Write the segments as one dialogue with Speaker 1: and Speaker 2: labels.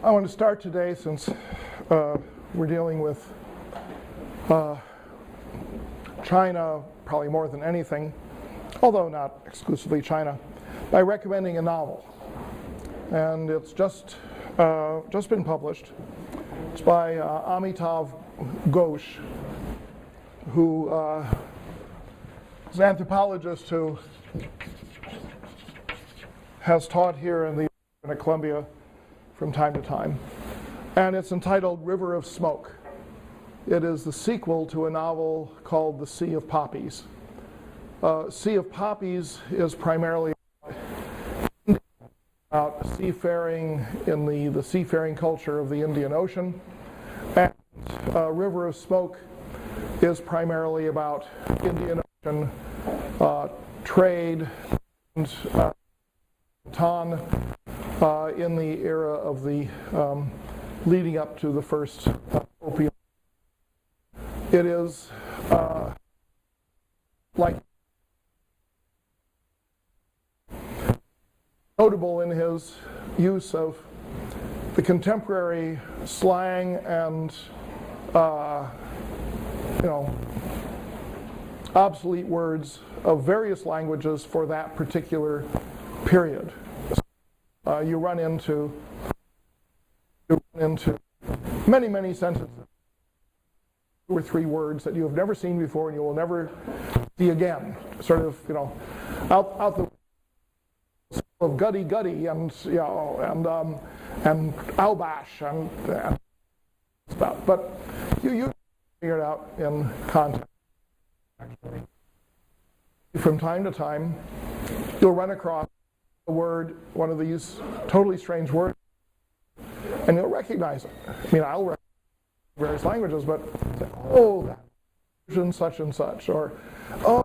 Speaker 1: I want to start today, since we're dealing with China probably more than anything, although not exclusively China, by recommending a novel. And it's just been published. It's by Amitav Ghosh, who is an anthropologist who has taught here at Columbia from time to time. And it's entitled River of Smoke. It is the sequel to a novel called The Sea of Poppies. Sea of Poppies is primarily about seafaring in the seafaring culture of the Indian Ocean. And River of Smoke is primarily about Indian Ocean trade and in the era of the leading up to the first opium. It is like notable in his use of the contemporary slang and obsolete words of various languages for that particular period. You run into many sentences, 2 or 3 words that you have never seen before and you will never see again. Sort of, out the of gutty and owbash and stuff. But you figure it out in context. Actually, from time to time, you'll run across a word, one of these totally strange words, and you'll recognize it. I mean, I'll recognize various languages, but say, oh, that version such and such, or oh,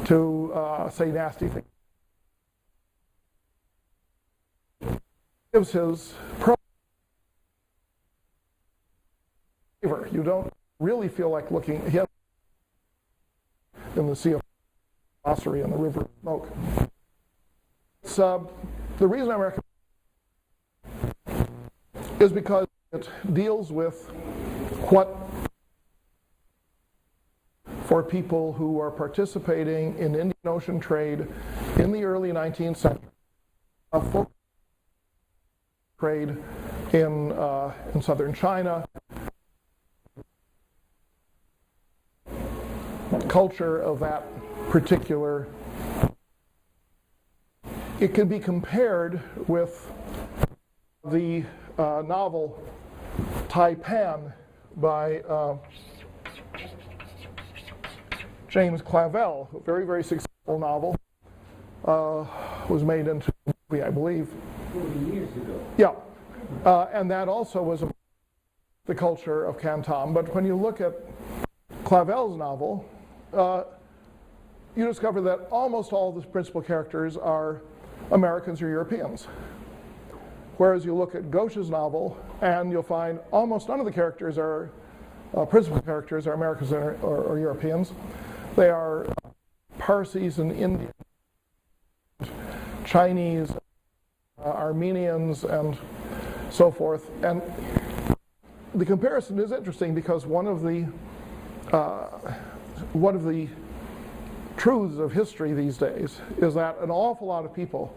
Speaker 1: to say nasty things. Gives his flavor. You don't really feel like looking in the Sea of Glossary and the River of Smoke. It's, the reason I recommend it is because it deals with what, for people who are participating in Indian Ocean trade in the early 19th century, trade in southern China, culture of that particular. It can be compared with the novel Taipan by James Clavell, a very successful novel, was made into a movie, I believe.
Speaker 2: 40 years ago.
Speaker 1: Yeah, and that also was the culture of Canton. But when you look at Clavell's novel, you discover that almost all the principal characters are Americans or Europeans. Whereas you look at Ghosh's novel, and you'll find almost none of the characters are, principal characters are Americans or Europeans. They are Parsis and Indians, Chinese, Armenians, and so forth. And the comparison is interesting because one of the truths of history these days is that an awful lot of people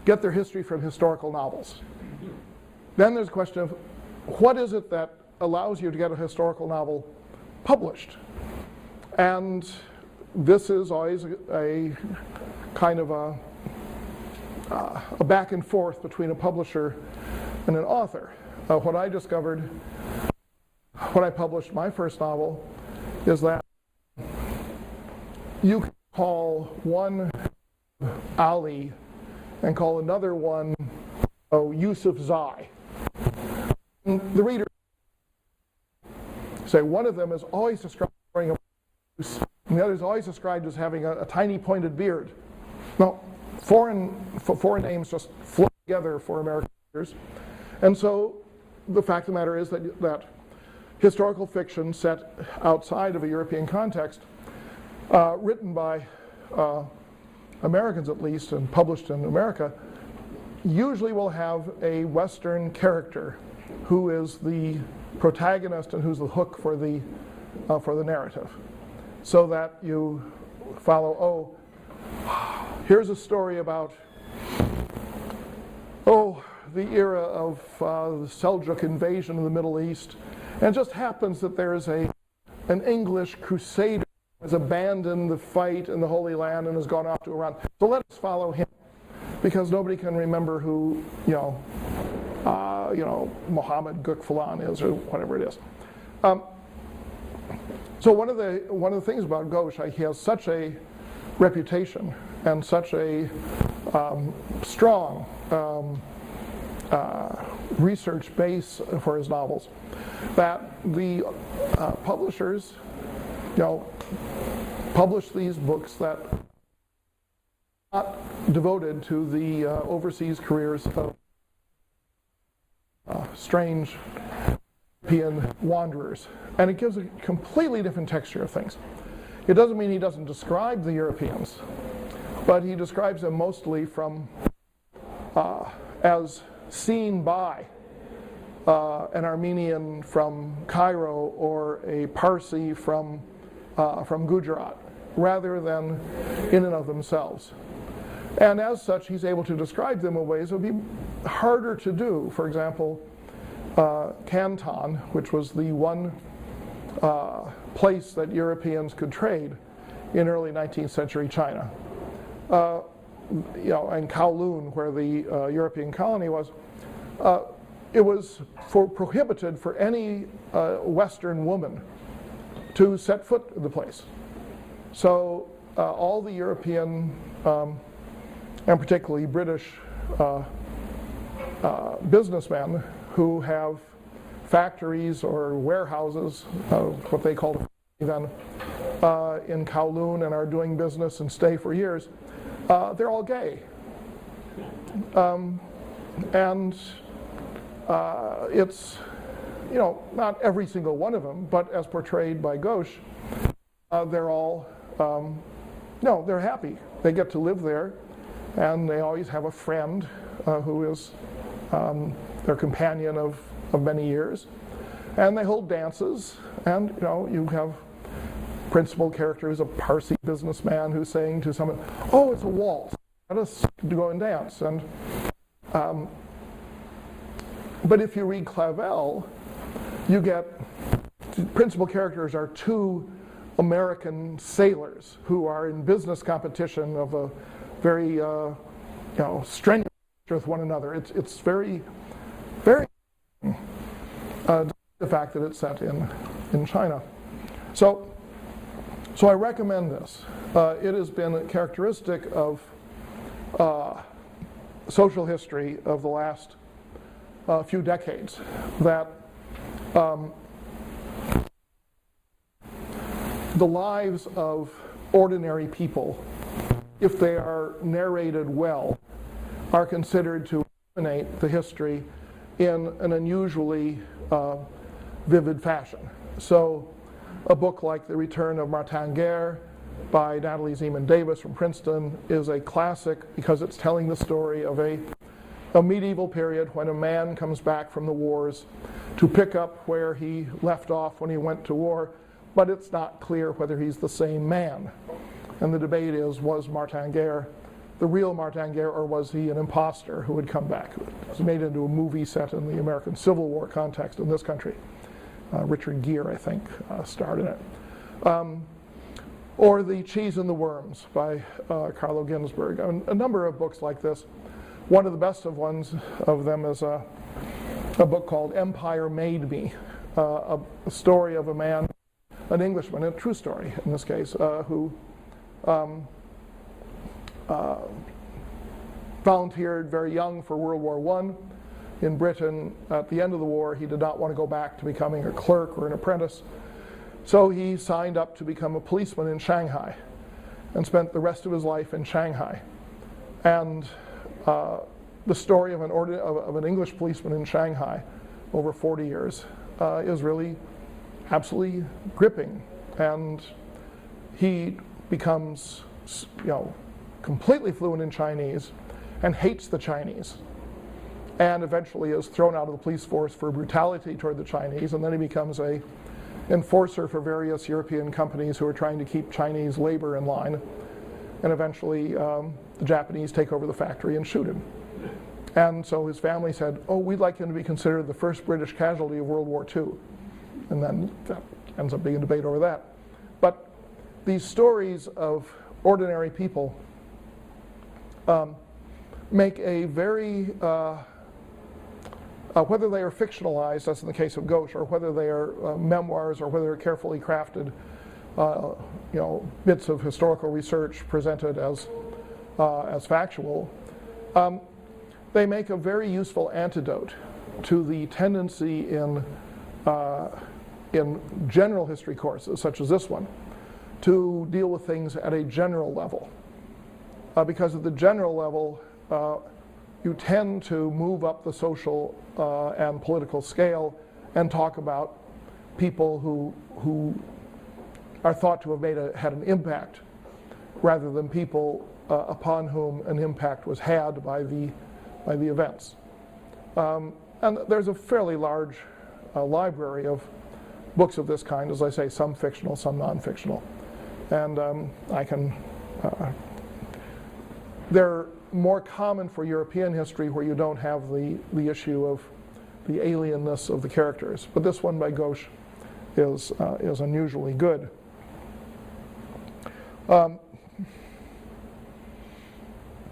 Speaker 1: get their history from historical novels. Then there's a question of what is it that allows you to get a historical novel published? And this is always a kind of a back and forth between a publisher and an author. What I discovered when I published my first novel is that you can call one Ali and call another one Yusuf Zai. And the reader say one of them is always described as wearing a and the other is always described as having a tiny pointed beard. Now, foreign names just flow together for American readers. And so the fact of the matter is that historical fiction set outside of a European context, written by Americans at least and published in America, usually will have a Western character who is the protagonist and who's the hook for the narrative, so that you follow, here's a story about, the era of the Seljuk invasion of the Middle East, and it just happens that there's an English crusader who has abandoned the fight in the Holy Land and has gone off to Iran. So let us follow him, because nobody can remember who, Mohammed Gukfulan is, or whatever it is. So one of the things about Ghosh, he has such a reputation and such a strong research base for his novels that the publishers, publish these books that are not devoted to the overseas careers of strange European wanderers, and it gives a completely different texture of things. It doesn't mean he doesn't describe the Europeans, but he describes them mostly from as seen by an Armenian from Cairo or a Parsi from Gujarat, rather than in and of themselves. And as such, he's able to describe them in ways that would be harder to do. For example, Canton, which was the one place that Europeans could trade in early 19th century China, and Kowloon, where the European colony was, it was prohibited for any Western woman to set foot in the place. So all the European, and particularly British businessmen who have factories or warehouses, what they called then, in Kowloon, and are doing business and stay for years, they're all gay. And it's, not every single one of them, but as portrayed by Ghosh, they're all, they're happy. They get to live there, and they always have a friend who is their companion of many years. And they hold dances, and you have principal characters, a Parsi businessman who's saying to someone, "Oh, it's a waltz. Let us go and dance." And but if you read Clavel, you get principal characters are two American sailors who are in business competition of a very strenuous with one another. It's very, very the fact that it's set in China. So I recommend this. It has been a characteristic of social history of the last few decades that the lives of ordinary people, if they are narrated well, are considered to illuminate the history in an unusually vivid fashion. So a book like The Return of Martin Guerre by Natalie Zeman Davis from Princeton is a classic because it's telling the story of a medieval period when a man comes back from the wars to pick up where he left off when he went to war, but it's not clear whether he's the same man. And the debate is, was Martin Guerre the real Martin Guerre, or was he an imposter who had come back? It was made into a movie set in the American Civil War context in this country. Richard Gere, I think, starred in it. Or The Cheese and the Worms by Carlo Ginzburg. A number of books like this. One of the best of them is a book called Empire Made Me, a story of a man, an Englishman, a true story in this case, who volunteered very young for World War I in Britain. At the end of the war, he did not want to go back to becoming a clerk or an apprentice. So he signed up to become a policeman in Shanghai and spent the rest of his life in Shanghai. And the story of an English policeman in Shanghai over 40 years is really absolutely gripping. And he becomes, completely fluent in Chinese and hates the Chinese and eventually is thrown out of the police force for brutality toward the Chinese, and then he becomes a enforcer for various European companies who are trying to keep Chinese labor in line, and eventually the Japanese take over the factory and shoot him. And so his family said, oh, we'd like him to be considered the first British casualty of World War II. And then that ends up being a debate over that. But these stories of ordinary people make a very, whether they are fictionalized, as in the case of Ghosh, or whether they are memoirs, or whether they're carefully crafted, bits of historical research presented as factual, they make a very useful antidote to the tendency in general history courses, such as this one, to deal with things at a general level. Because at the general level, you tend to move up the social and political scale and talk about people who are thought to have had an impact, rather than people upon whom an impact was had by the events. And there's a fairly large library of books of this kind, as I say, some fictional, some non-fictional. And they're more common for European history, where you don't have the issue of the alienness of the characters. But this one by Ghosh is unusually good.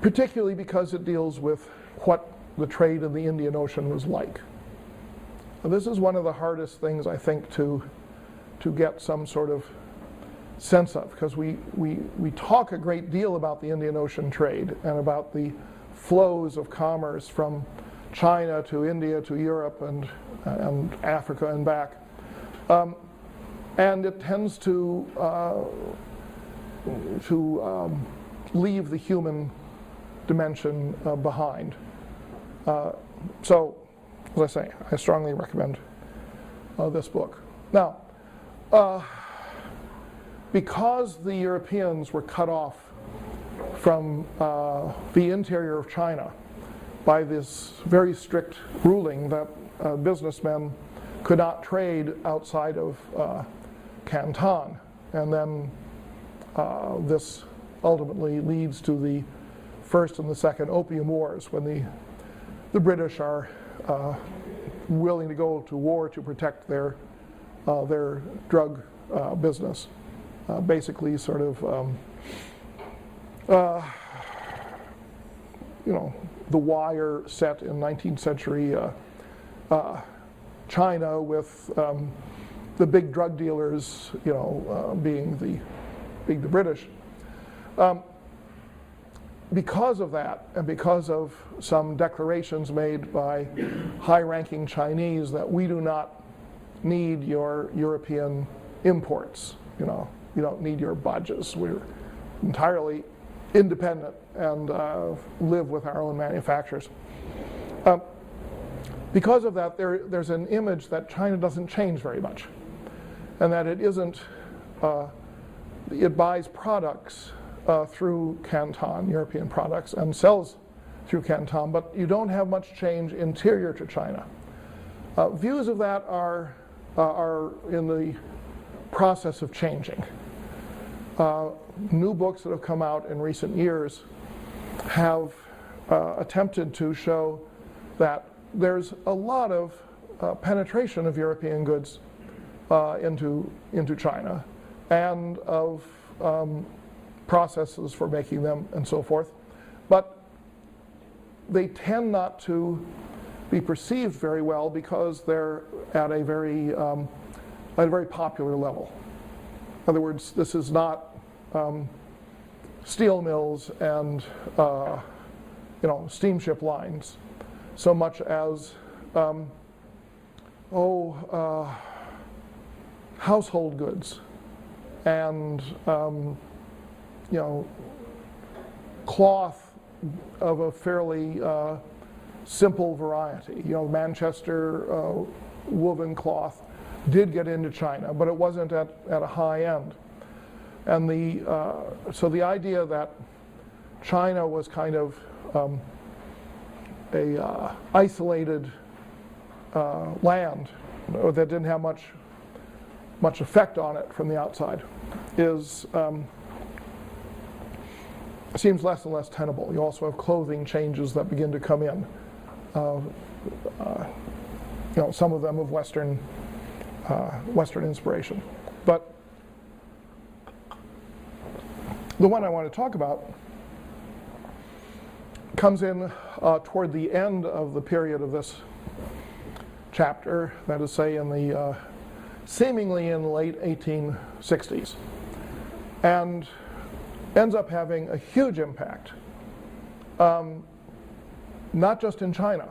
Speaker 1: Particularly because it deals with what the trade in the Indian Ocean was like. Now, this is one of the hardest things, I think, to get some sort of sense of, because we talk a great deal about the Indian Ocean trade and about the flows of commerce from China to India to Europe and Africa and back. And it tends to leave the human dimension behind. So, as I say, I strongly recommend this book. Now, because the Europeans were cut off from the interior of China by this very strict ruling that businessmen could not trade outside of Canton, and then this ultimately leads to the First and the Second Opium Wars, when the British are willing to go to war to protect their drug business. Basically, sort of, the Wire set in 19th century China, with the big drug dealers, being the British. Because of that, and because of some declarations made by high-ranking Chinese that we do not need your European imports, you don't need your badges. We're entirely independent and live with our own manufacturers. Because of that, there's an image that China doesn't change very much, and that it isn't, it buys products through Canton, European products, and sells through Canton, but you don't have much change interior to China. Views of that are in the process of changing. New books that have come out in recent years have attempted to show that there's a lot of penetration of European goods into China, and of processes for making them and so forth, but they tend not to be perceived very well because they're at a very popular level. In other words, this is not steel mills and steamship lines so much as household goods and cloth of a fairly simple variety. Manchester woven cloth did get into China, but it wasn't at a high end. And so the idea that China was kind of isolated land that didn't have much effect on it from the outside seems less and less tenable. You also have clothing changes that begin to come in. Some of them of Western inspiration. But the one I want to talk about comes in toward the end of the period of this chapter, that is, say, in the seemingly in the late 1860s, and ends up having a huge impact, not just in China,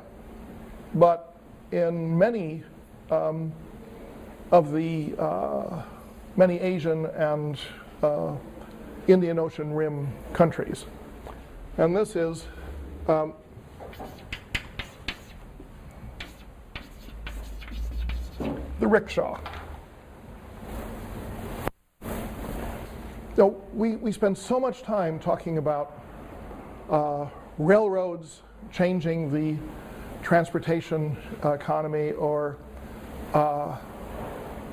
Speaker 1: but in many of the many Asian and Indian Ocean Rim countries. And this is the rickshaw. So we spend so much time talking about railroads changing the transportation economy, or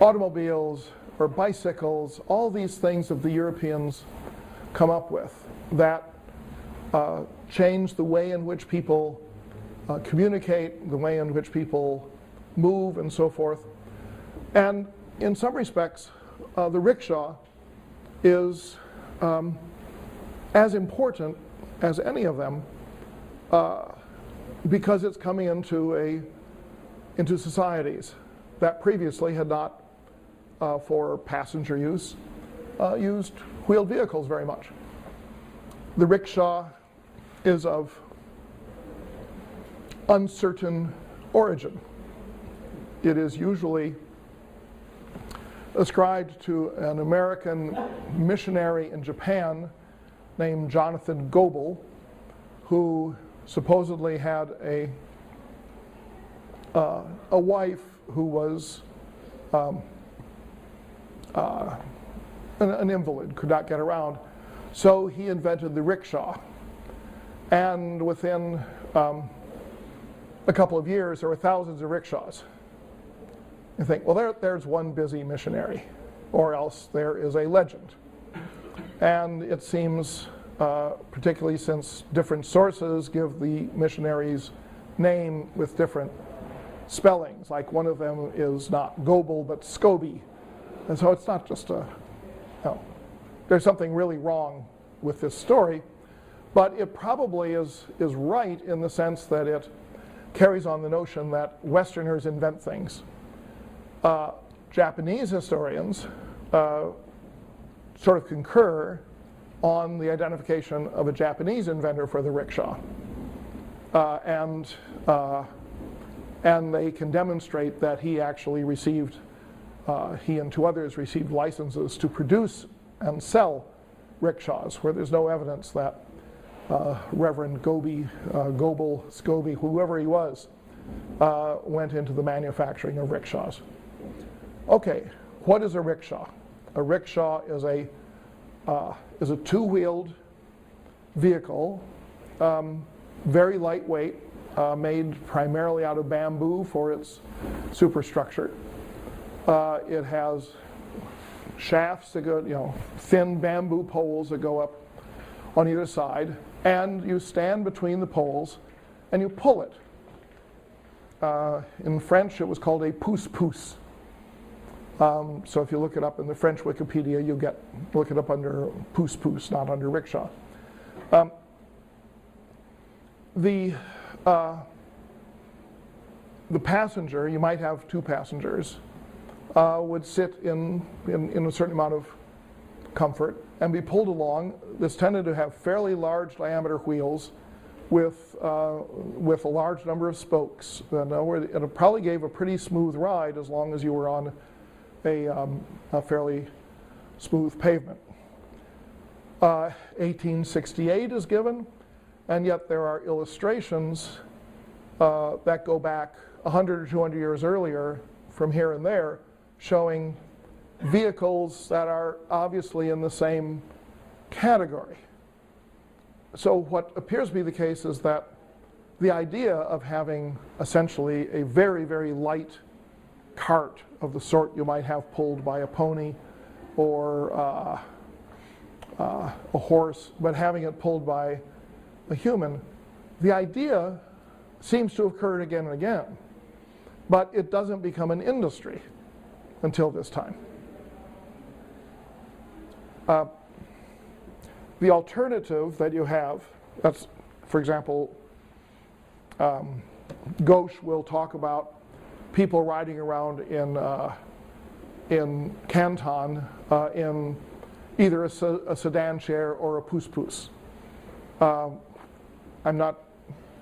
Speaker 1: automobiles or bicycles, all these things that the Europeans come up with that change the way in which people communicate, the way in which people move, and so forth. And in some respects, the rickshaw is as important as any of them because it's coming into societies that previously had not, for passenger use, used wheeled vehicles very much. The rickshaw is of uncertain origin. It is usually ascribed to an American missionary in Japan named Jonathan Goebel, who supposedly had a wife who was an invalid, could not get around. So he invented the rickshaw. And within a couple of years, there were thousands of rickshaws. You think, well, there's one busy missionary, or else there is a legend. And it seems, particularly since different sources give the missionary's name with different spellings, like one of them is not Goebel, but Scobie. And so it's not just there's something really wrong with this story, but it probably is right in the sense that it carries on the notion that Westerners invent things. Japanese historians sort of concur on the identification of a Japanese inventor for the rickshaw. And they can demonstrate that he actually received, he and two others received licenses to produce and sell rickshaws, where there's no evidence that Reverend Goebel, Scobie, whoever he was, went into the manufacturing of rickshaws. Okay, what is a rickshaw? A rickshaw is a two-wheeled vehicle, very lightweight, made primarily out of bamboo for its superstructure. It has shafts that go, thin bamboo poles that go up on either side, and you stand between the poles and you pull it. In French, it was called a pousse-pousse. So if you look it up in the French Wikipedia, you look it up under pousse-pousse, not under rickshaw. The passenger, you might have two passengers, would sit in a certain amount of comfort and be pulled along. This tended to have fairly large diameter wheels with a large number of spokes. It probably gave a pretty smooth ride as long as you were on a fairly smooth pavement. 1868 is given, and yet there are illustrations that go back 100 or 200 years earlier from here and there, showing vehicles that are obviously in the same category. So what appears to be the case is that the idea of having essentially a very, very light cart of the sort you might have pulled by a pony or a horse, but having it pulled by a human, the idea seems to have occurred again and again, but it doesn't become an industry until this time. The alternative that you have, that's, for example, Ghosh will talk about people riding around in Canton in either a sedan chair or a pousse-pousse. I'm not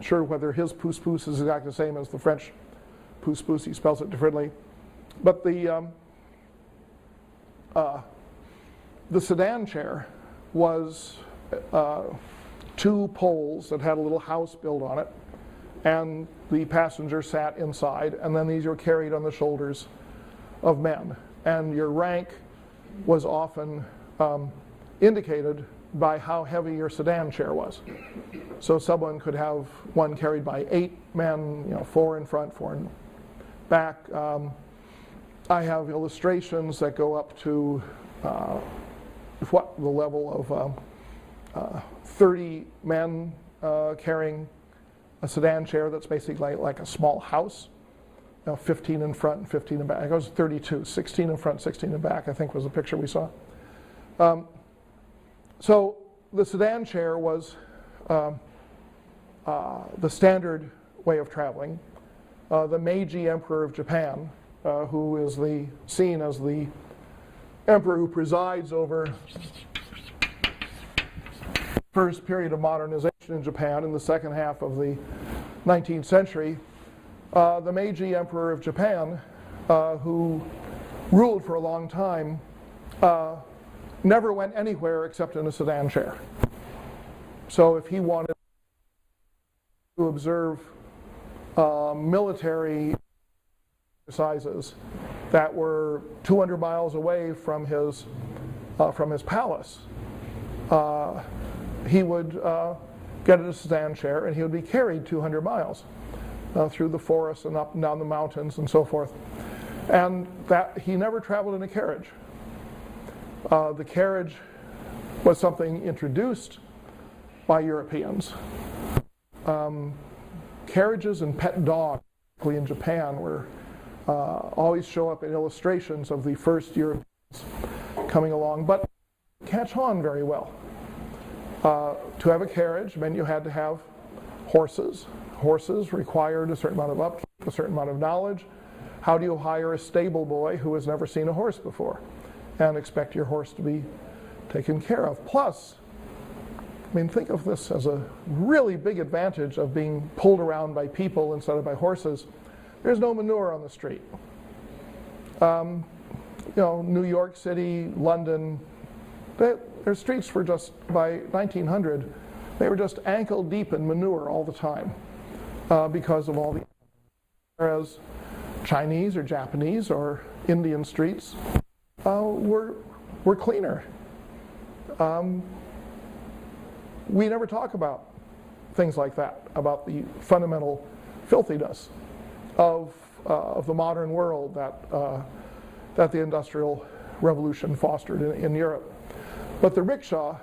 Speaker 1: sure whether his pousse-pousse is exactly the same as the French pousse-pousse. He spells it differently. But the sedan chair was two poles that had a little house built on it, and the passenger sat inside, and then these were carried on the shoulders of men. And your rank was often indicated by how heavy your sedan chair was. So someone could have one carried by 8 men, 4 in front, 4 in back. I have illustrations that go up to the level of 30 men carrying a sedan chair that's basically like a small house. 15 in front and 15 in back. It goes 32, 16 in front, 16 in back, I think was the picture we saw. So the sedan chair was the standard way of traveling. The Meiji Emperor of Japan, who is seen as the emperor who presides over the first period of modernization in Japan in the second half of the 19th century, the Meiji Emperor of Japan, who ruled for a long time, never went anywhere except in a sedan chair. So if he wanted to observe military exercises that were 200 miles away from his palace, he would get in a sedan chair and he would be carried 200 miles through the forest and up and down the mountains and so forth. And that he never traveled in a carriage. The carriage was something introduced by Europeans. Carriages and pet dogs, particularly in Japan, were always show up in illustrations of the first Europeans coming along, but catch on very well. To have a carriage meant you had to have horses. Horses required a certain amount of upkeep, a certain amount of knowledge. How do you hire a stable boy who has never seen a horse before and expect your horse to be taken care of? Plus, think of this as a really big advantage of being pulled around by people instead of by horses. There's no manure on the street. New York City, London, their streets were just, by 1900, they were just ankle deep in manure all the time because of all the, whereas Chinese or Japanese or Indian streets were cleaner. We never talk about things like that, about the fundamental filthiness of the modern world that the Industrial Revolution fostered in Europe. But the rickshaw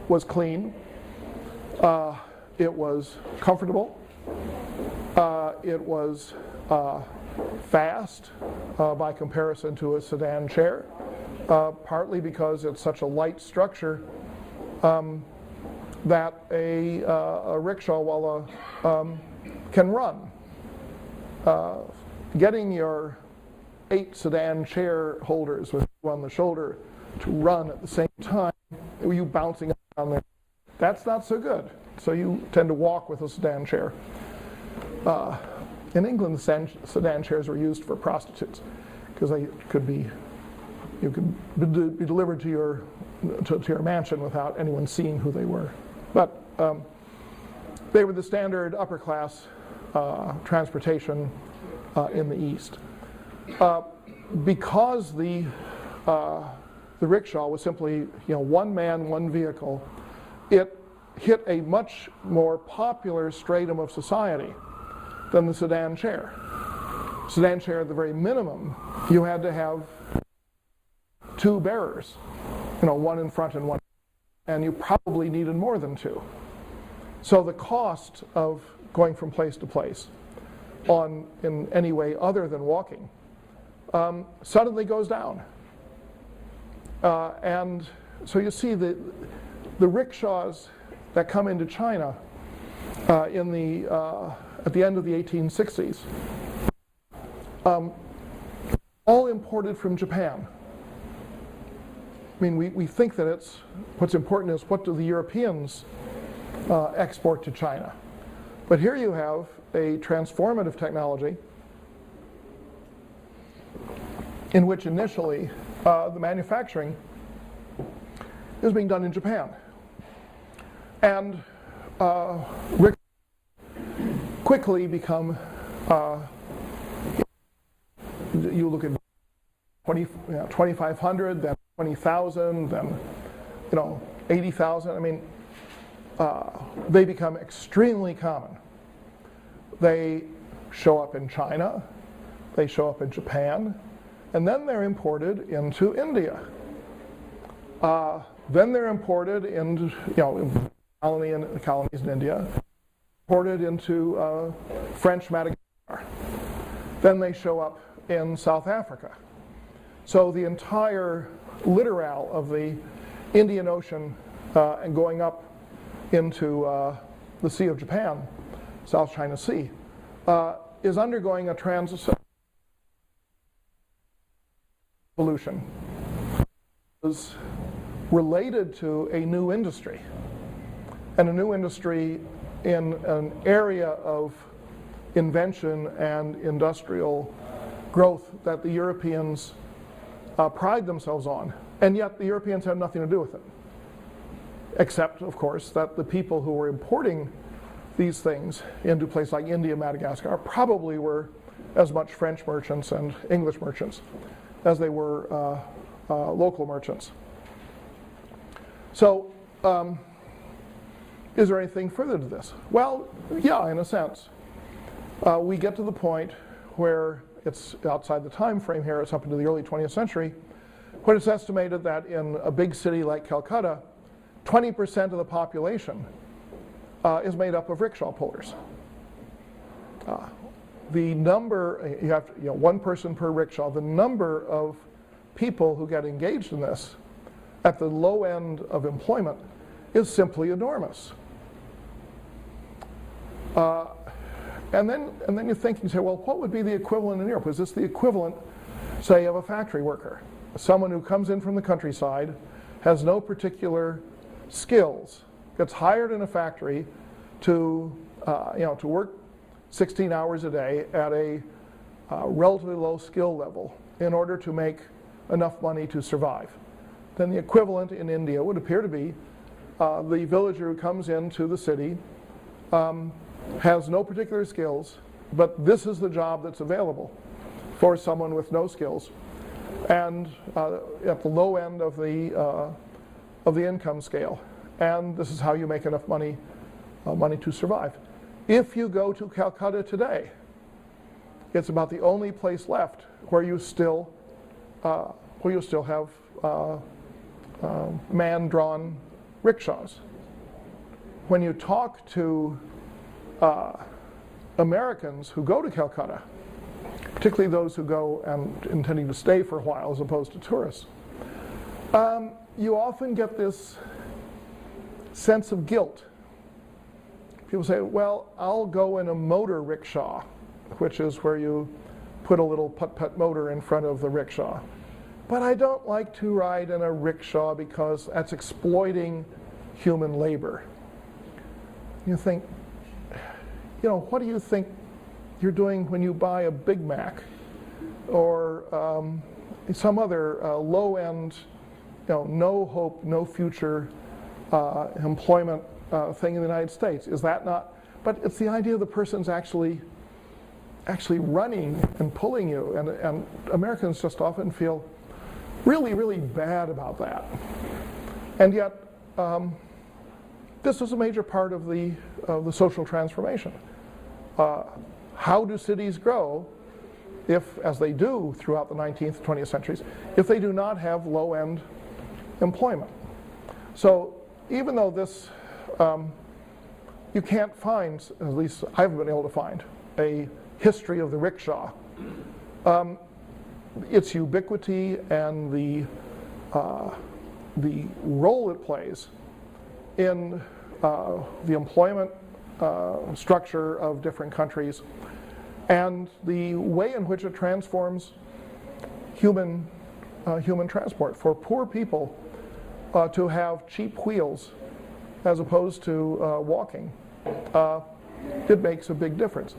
Speaker 1: was clean, it was comfortable, it was fast by comparison to a sedan chair, partly because it's such a light structure that a rickshaw can run. Getting your 8 sedan chair holders with you on the shoulder to run at the same time, you bouncing up on there, that's not so good. So you tend to walk with a sedan chair. In England, the sedan chairs were used for prostitutes because you could be delivered to your mansion without anyone seeing who they were. But they were the standard upper class transportation in the East. Because the rickshaw was simply one man, one vehicle, it hit a much more popular stratum of society than the sedan chair. Sedan chair, at the very minimum, you had to have two bearers, one in front and one, and you probably needed more than two. So the cost of going from place to place in any way other than walking suddenly goes down. And so you see the rickshaws that come into China at the end of the 1860s, all imported from Japan. I mean, we think that what's important is what do the Europeans export to China. But here you have a transformative technology in which initially the manufacturing is being done in Japan. And quickly become, you look at 2,500, then 20,000, then 80,000. I mean, they become extremely common. They show up in China, they show up in Japan, and then they're imported into India. Then they're imported into, colonies in India, imported into French Madagascar. Then they show up in South Africa. So the entire littoral of the Indian Ocean and going up into the Sea of Japan, South China Sea, is undergoing a evolution. Is related to a new industry, and a new industry in an area of invention and industrial growth that the Europeans pride themselves on, and yet the Europeans have nothing to do with it. Except, of course, that the people who were importing these things into places like India, Madagascar, probably were as much French merchants and English merchants as they were local merchants. So, is there anything further to this? Well, yeah, in a sense. We get to the point where it's outside the time frame here, it's up into the early 20th century, when it's estimated that in a big city like Calcutta, 20% of the population is made up of rickshaw pullers. The number, you have one person per rickshaw, the number of people who get engaged in this at the low end of employment is simply enormous. And then you say, well, what would be the equivalent in Europe? Is this the equivalent, say, of a factory worker? Someone who comes in from the countryside, has no particular skills, gets hired in a factory to work 16 hours a day at a relatively low skill level in order to make enough money to survive. Then the equivalent in India would appear to be the villager who comes into the city, has no particular skills, but this is the job that's available for someone with no skills, and at the low end of the income scale. And this is how you make enough money to survive. If you go to Calcutta today, it's about the only place left where you still have man-drawn rickshaws. When you talk to Americans who go to Calcutta, particularly those who go and intending to stay for a while as opposed to tourists, you often get this sense of guilt. People say, well, I'll go in a motor rickshaw, which is where you put a little putt-putt motor in front of the rickshaw. But I don't like to ride in a rickshaw because that's exploiting human labor. You think, what do you think you're doing when you buy a Big Mac or some other low-end, no hope, no future employment thing in the United States? Is that not? But it's the idea the person's actually running and pulling you, and Americans just often feel really, really bad about that. And yet, this is a major part of the social transformation. How do cities grow if, as they do throughout the 19th, 20th centuries, if they do not have low-end employment? So even though this, you can't find, at least I haven't been able to find, a history of the rickshaw, its ubiquity and the role it plays in the employment structure of different countries and the way in which it transforms human transport. For poor people to have cheap wheels as opposed to walking, it makes a big difference.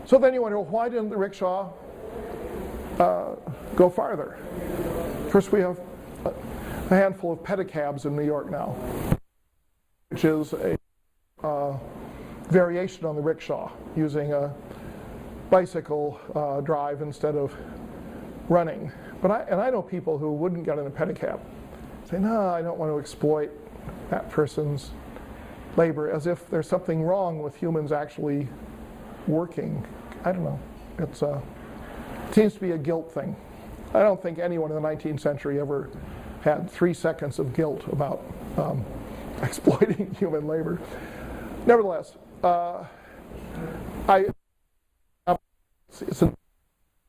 Speaker 1: So then you wonder, well, why didn't the rickshaw go farther? First, we have a handful of pedicabs in New York now, which is a variation on the rickshaw, using a bicycle drive instead of running. But I know people who wouldn't get in a pedicab, say, no, I don't want to exploit that person's labor, as if there's something wrong with humans actually working. I don't know. It seems to be a guilt thing. I don't think anyone in the 19th century ever had 3 seconds of guilt about exploiting human labor. Nevertheless, it's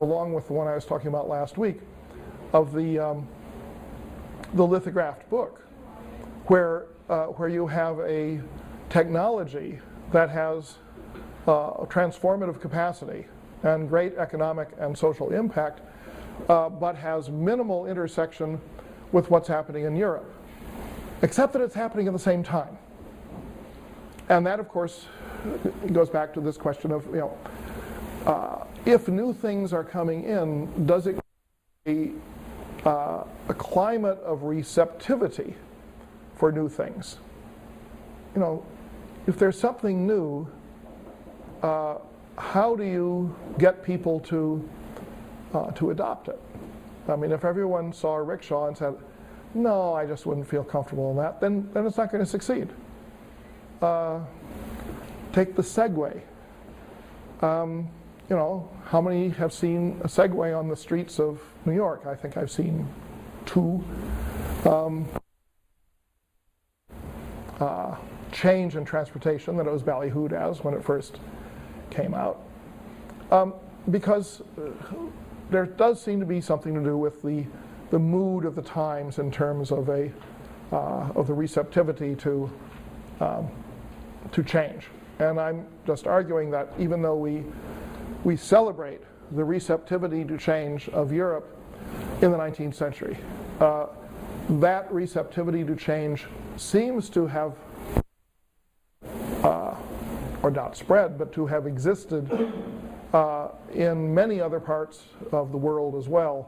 Speaker 1: along with the one I was talking about last week of the lithographed book, where you have a technology that has a transformative capacity and great economic and social impact, but has minimal intersection with what's happening in Europe, except that it's happening at the same time. And that, of course, goes back to this question of, if new things are coming in, does it create a climate of receptivity for new things? If there's something new, how do you get people to adopt it? I mean, if everyone saw a rickshaw and said, no, I just wouldn't feel comfortable in that, then it's not going to succeed. Take the Segway. How many have seen a Segway on the streets of New York? I think I've seen 2. Change in transportation that it was ballyhooed as when it first came out. Because there does seem to be something to do with the mood of the times in terms of the receptivity to change. And I'm just arguing that even though we celebrate the receptivity to change of Europe in the 19th century, that receptivity to change seems to have, or not spread, but to have existed in many other parts of the world as well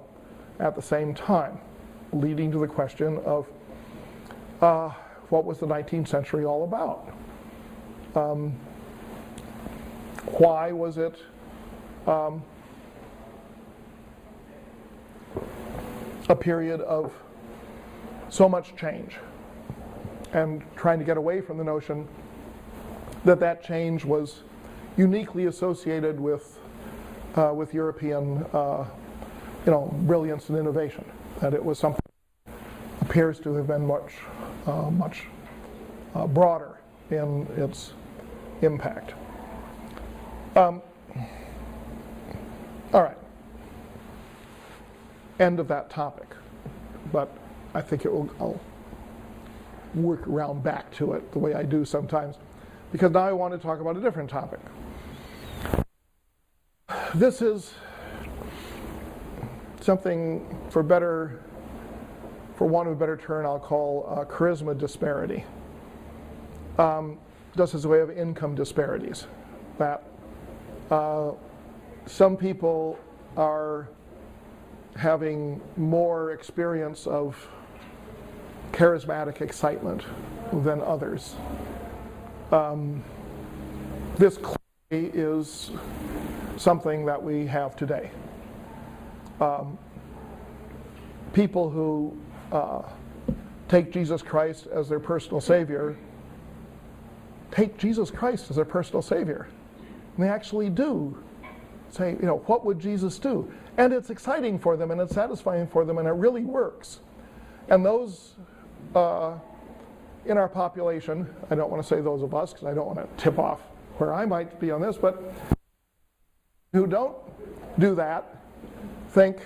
Speaker 1: at the same time, leading to the question of what was the 19th century all about? Why was it a period of so much change, and trying to get away from the notion that change was uniquely associated with European brilliance and innovation, that it was something that appears to have been much broader in its impact. All right. End of that topic. But I think I'll work around back to it the way I do sometimes, because now I want to talk about a different topic. This is something, for want of a better term, I'll call charisma disparity. Just as a way of income disparities. That some people are having more experience of charismatic excitement than others. This clearly is something that we have today. People who take Jesus Christ as their personal Savior take Jesus Christ as their personal Savior. And they actually do say, what would Jesus do? And it's exciting for them, and it's satisfying for them, and it really works. And those in our population, I don't want to say those of us, because I don't want to tip off where I might be on this, but who don't do that think,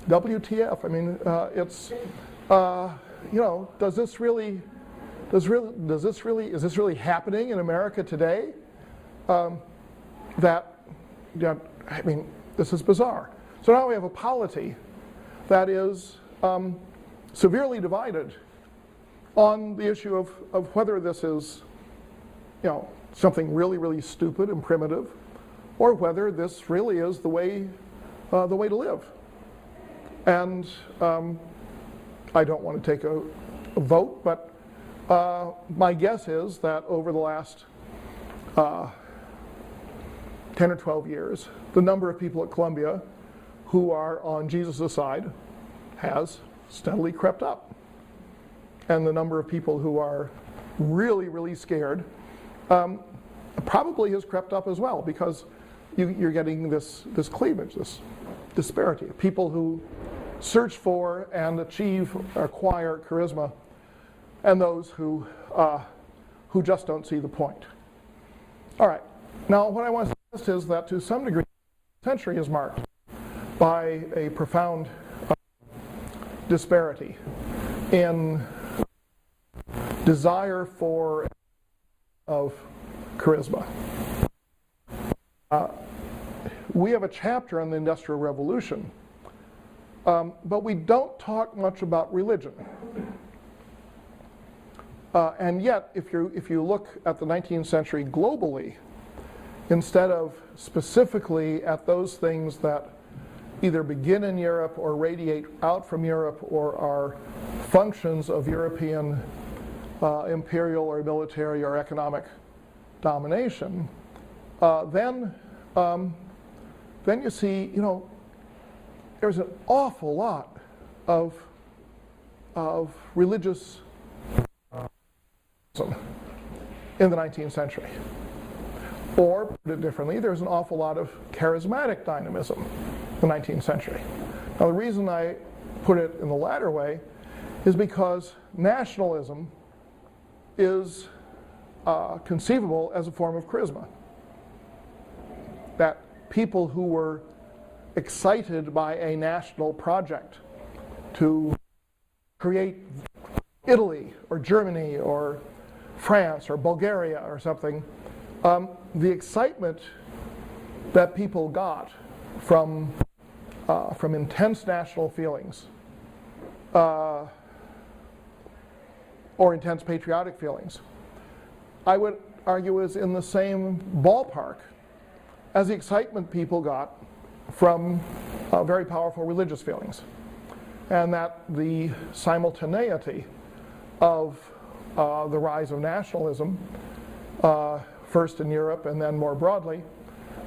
Speaker 1: WTF? I mean, is this really happening in America today? This is bizarre. So now we have a polity that is severely divided on the issue of whether this is, something really, really stupid and primitive, or whether this really is the way to live. And I don't want to take a vote, but my guess is that over the last 10 or 12 years, the number of people at Columbia who are on Jesus' side has steadily crept up. And the number of people who are really, really scared probably has crept up as well, because you're getting this cleavage, this disparity. People who search for and acquire charisma, and those who just don't see the point. All right. Now, what I want to suggest is that to some degree, the century is marked by a profound disparity in desire for of charisma. We have a chapter on the Industrial Revolution, but we don't talk much about religion. And yet, if you look at the 19th century globally, instead of specifically at those things that either begin in Europe or radiate out from Europe or are functions of European imperial or military or economic domination, then you see, there's an awful lot of religious in the 19th century. Or, put it differently, there's an awful lot of charismatic dynamism in the 19th century. Now, the reason I put it in the latter way is because nationalism is conceivable as a form of charisma. That people who were excited by a national project to create Italy or Germany or France or Bulgaria or something, the excitement that people got from intense national feelings or intense patriotic feelings, I would argue is in the same ballpark as the excitement people got from very powerful religious feelings. And that the simultaneity of the rise of nationalism, first in Europe and then more broadly,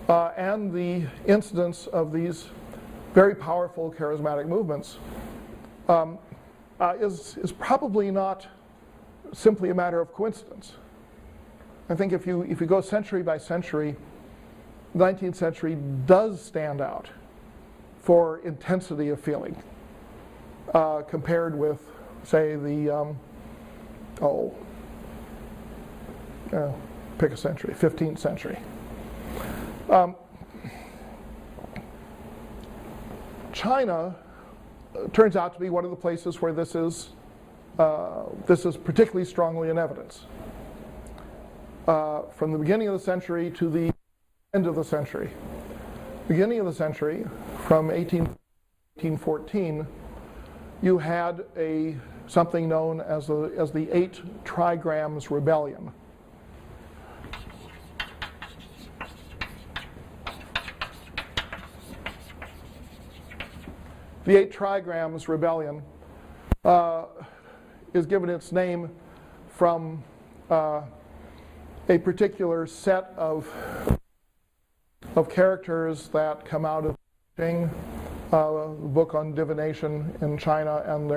Speaker 1: and the incidence of these very powerful charismatic movements is probably not simply a matter of coincidence. I think if you go century by century, the 19th century does stand out for intensity of feeling compared with, say, the pick a century, 15th century. China turns out to be one of the places where this is particularly strongly in evidence. From the beginning of the century to the end of the century. Beginning of the century, from 1814, you had something known as the 8 Trigrams Rebellion. The 8 Trigrams Rebellion is given its name from a particular set of characters that come out of Qing, a book on divination in China, and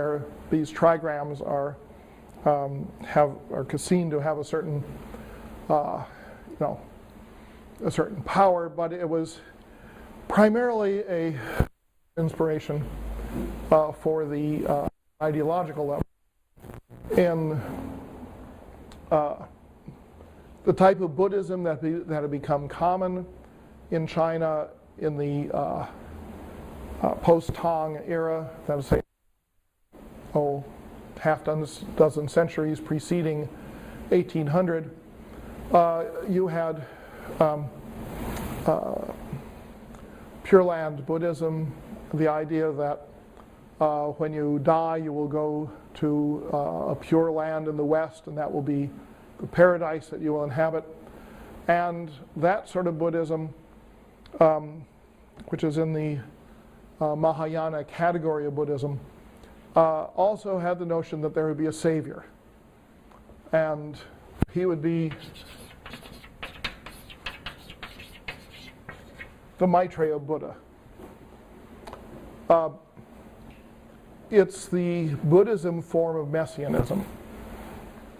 Speaker 1: these trigrams are are seen to have a certain, a certain power, but it was primarily a inspiration for the ideological level. And the type of Buddhism that had become common in China in the post-Tang era, that is, say, half dozen centuries preceding 1800, you had Pure Land Buddhism, the idea that when you die you will go to a pure land in the West, and that will be the paradise that you will inhabit. And that sort of Buddhism, which is in the Mahayana category of Buddhism, also had the notion that there would be a savior, and he would be the Maitreya Buddha. It's the Buddhism form of messianism,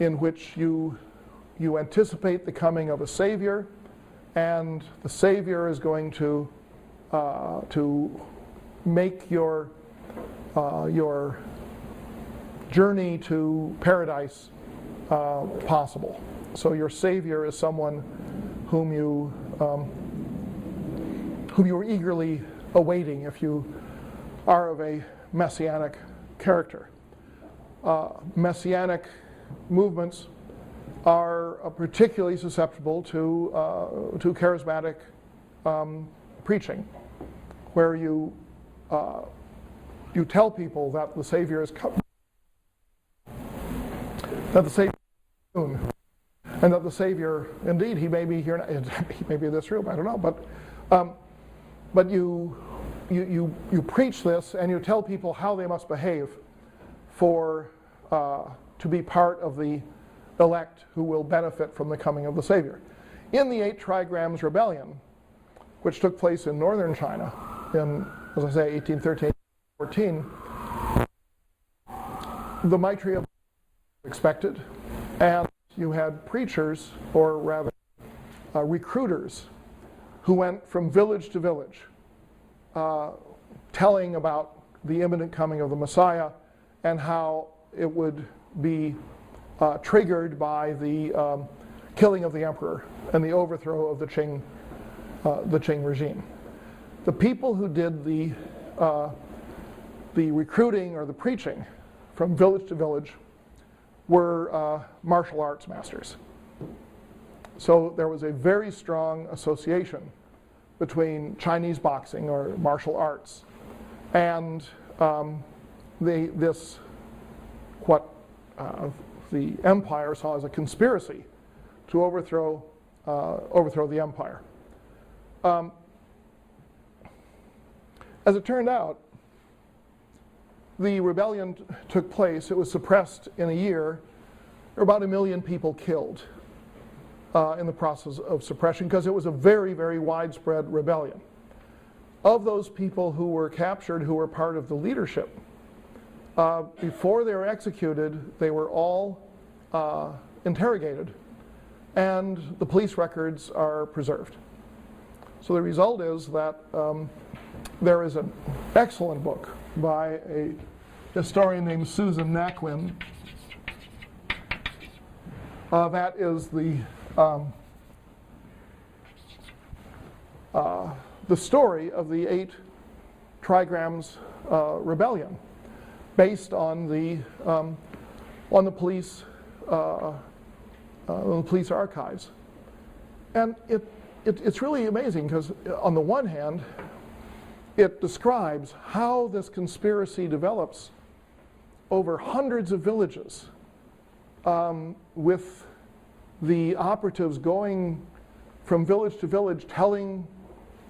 Speaker 1: in which you anticipate the coming of a savior, and the savior is going to make your journey to paradise possible. So your savior is someone whom you are eagerly awaiting if you are of a messianic character. Messianic movements are particularly susceptible to charismatic preaching, where you tell people that the Savior is coming, that the Savior is soon, and that the Savior, indeed, he may be here, he may be in this room, I don't know, but you preach this, and you tell people how they must behave to be part of the elect who will benefit from the coming of the Savior. In the 8 Trigrams rebellion, which took place in northern China in, as I say, 1813, 14, the Maitreya was expected, and you had preachers, or rather recruiters, who went from village to village, telling about the imminent coming of the Messiah and how it would be triggered by the killing of the emperor and the overthrow of the Qing regime. The people who did the recruiting or the preaching from village to village were martial arts masters. So there was a very strong association between Chinese boxing or martial arts and what the empire saw as a conspiracy to overthrow the empire. As it turned out, the rebellion took place. It was suppressed in a year. There were about 1 million people killed in the process of suppression, because it was a very, very widespread rebellion. Of those people who were captured, who were part of the leadership, before they were executed, they were all interrogated, and the police records are preserved. So the result is that there is an excellent book by a historian named Susan Naquin that is the story of the 8 Trigrams rebellion, based on the police archives, and it's really amazing, because on the one hand, it describes how this conspiracy develops over hundreds of villages, with the operatives going from village to village telling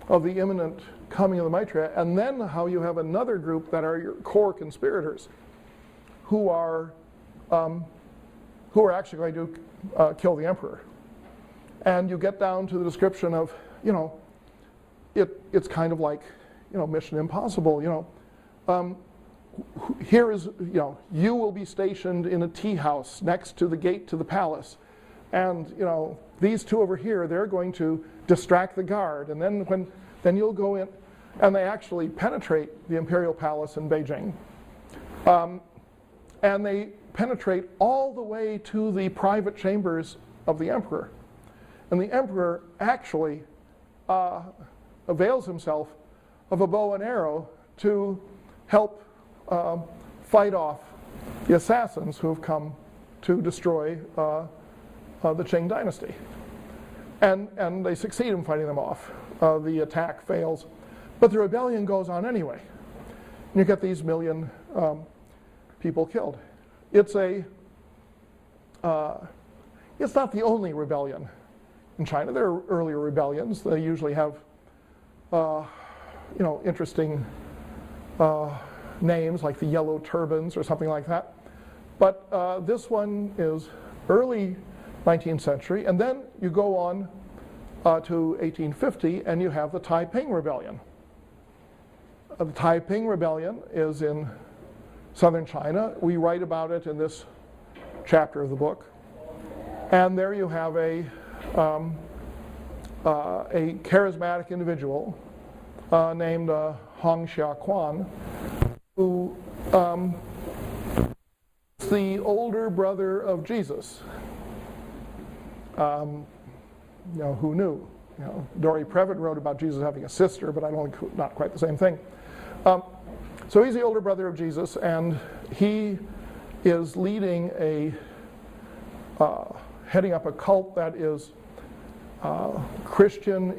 Speaker 1: of the imminent coming of the Maitreya, and then how you have another group that are your core conspirators who are actually going to kill the emperor. And you get down to the description of, it's kind of like, Mission Impossible, here is, you will be stationed in a tea house next to the gate to the palace. And, these two over here, they're going to distract the guard. And then you'll go in, and they actually penetrate the imperial palace in Beijing. And they penetrate all the way to the private chambers of the emperor. And the emperor actually avails himself of a bow and arrow to help fight off the assassins who have come to destroy the Qing dynasty. And they succeed in fighting them off. The attack fails, but the rebellion goes on anyway. And you get these million people killed. It's not the only rebellion in China. There are earlier rebellions. They usually have interesting names like the Yellow Turbans or something like that. But this one is early 19th century, and then you go on to 1850, and you have the Taiping Rebellion. The Taiping Rebellion is in southern China. We write about it in this chapter of the book. And there you have a charismatic individual named Hong Xiaquan, who is the older brother of Jesus. Who knew? Dory Previn wrote about Jesus having a sister, but not quite the same thing. So he's the older brother of Jesus, and he is leading heading up a cult that is Christian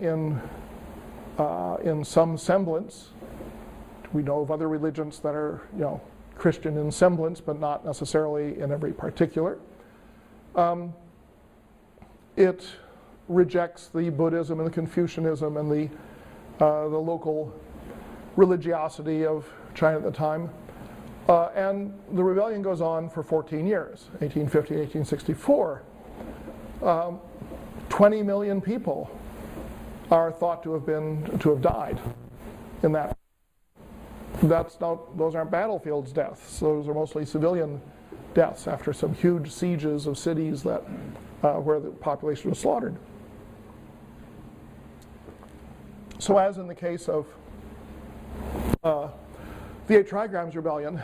Speaker 1: in some semblance. We know of other religions that are, Christian in semblance, but not necessarily in every particular. It rejects the Buddhism and the Confucianism and the local religiosity of China at the time. And the rebellion goes on for 14 years, 1850 1864. 20 million people are thought to have died in that. Those aren't battlefields deaths. Those are mostly civilian deaths after some huge sieges of cities that where the population was slaughtered. So as in the case of the Eight Trigrams Rebellion,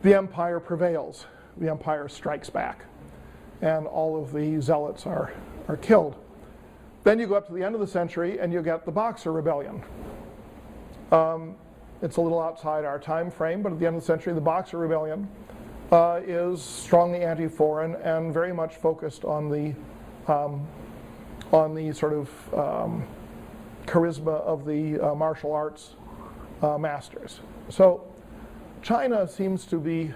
Speaker 1: the empire prevails. The empire strikes back, and all of the zealots are killed. Then you go up to the end of the century, and you get the Boxer Rebellion. It's a little outside our time frame, but at the end of the century, the Boxer Rebellion is strongly anti-foreign and very much focused on the sort of charisma of the martial arts masters. So China seems to be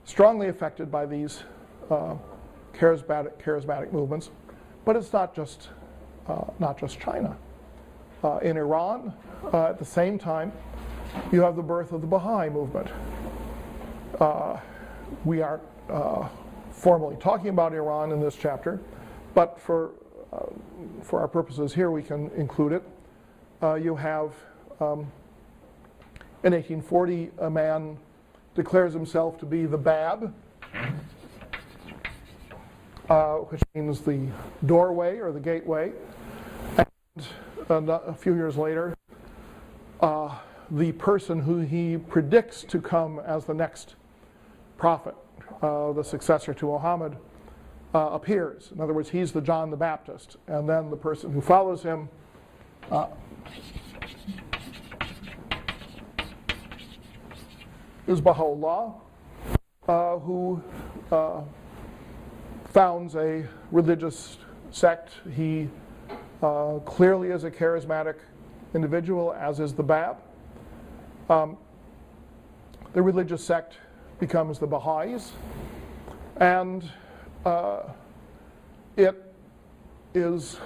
Speaker 1: strongly affected by these charismatic movements, but it's not just China. In Iran, at the same time, you have the birth of the Bahai movement. We aren't formally talking about Iran in this chapter, but for our purposes here, we can include it. You have, in 1840, a man declares himself to be the Bab, which means the doorway or the gateway. And a few years later, the person who he predicts to come as the next prophet, the successor to Muhammad, appears. In other words, he's the John the Baptist. And then the person who follows him is Baha'u'llah, who founds a religious sect. He clearly is a charismatic individual, as is the Bab. The religious sect becomes the Baha'is, and it is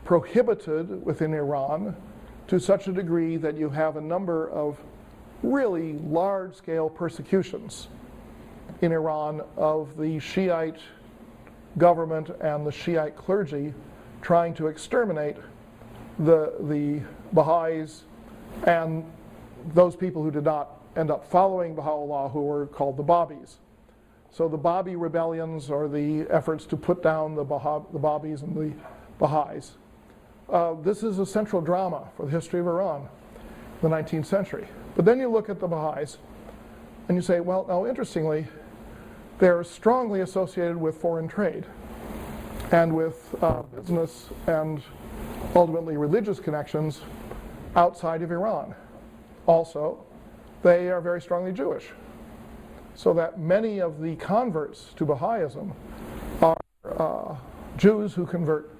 Speaker 1: prohibited within Iran to such a degree that you have a number of really large-scale persecutions in Iran of the Shiite government and the Shiite clergy trying to exterminate the Baha'is and those people who did not end up following Baha'u'llah, who were called the Babis. So the Babi rebellions, or the efforts to put down the Babis and the Baha'is. This is a central drama for the history of Iran, the 19th century. But then you look at the Baha'is, and you say, well, now interestingly, they're strongly associated with foreign trade and with business and ultimately religious connections outside of Iran. Also, they are very strongly Jewish, so that many of the converts to Baha'ism are Jews who convert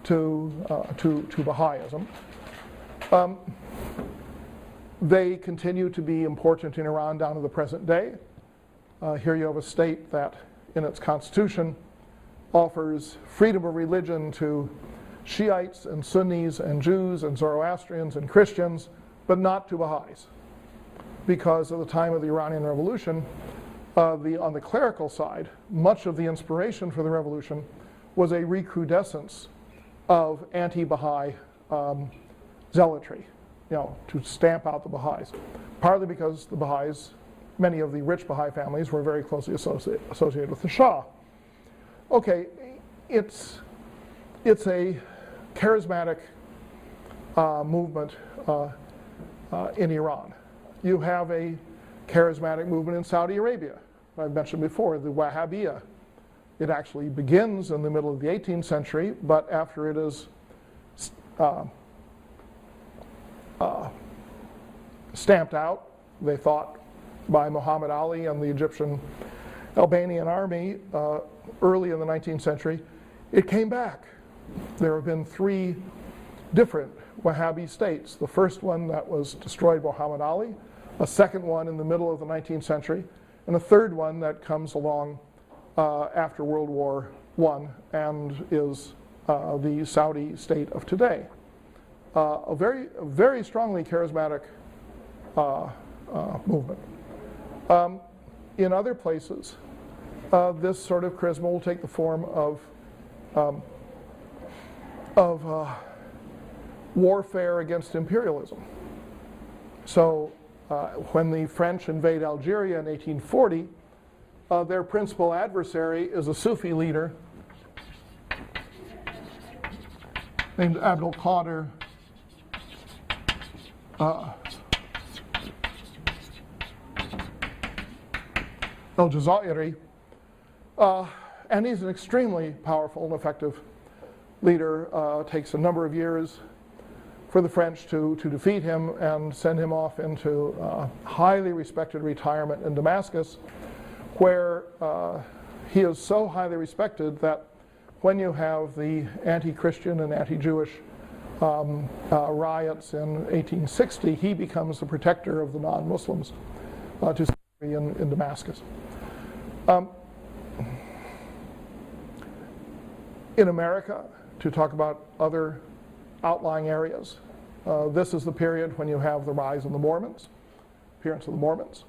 Speaker 1: to Baha'ism. They continue to be important in Iran down to the present day. Here you have a state that, in its constitution, offers freedom of religion to Shiites and Sunnis and Jews and Zoroastrians and Christians, but not to Baha'is. Because at the time of the Iranian Revolution, on the clerical side, much of the inspiration for the revolution was a recrudescence of anti-Baha'i zealotry, to stamp out the Baha'is. Partly because the Baha'is, many of the rich Baha'i families, were very closely associated with the Shah. Okay, it's a charismatic movement in Iran. You have a charismatic movement in Saudi Arabia. I've mentioned before, the Wahhabiyya. It actually begins in the middle of the 18th century, but after it is stamped out, they thought, by Muhammad Ali and the Egyptian Albanian army early in the 19th century, it came back. There have been 3 different Wahhabi states. The first one that was destroyed by Muhammad Ali, a second one in the middle of the 19th century, and a third one that comes along after World War I and is the Saudi state of today. A very strongly charismatic movement. In other places, this sort of charisma will take the form of warfare against imperialism. So when the French invade Algeria in 1840, their principal adversary is a Sufi leader named Abdul Qadir al-Jazairi, and he's an extremely powerful and effective leader. Takes a number of years for the French to defeat him and send him off into highly respected retirement in Damascus, where he is so highly respected that when you have the anti-Christian and anti-Jewish riots in 1860, he becomes the protector of the non-Muslims to in Damascus. In America, to talk about other outlying areas, this is the period when you have the rise of the Mormons, appearance of the Mormons.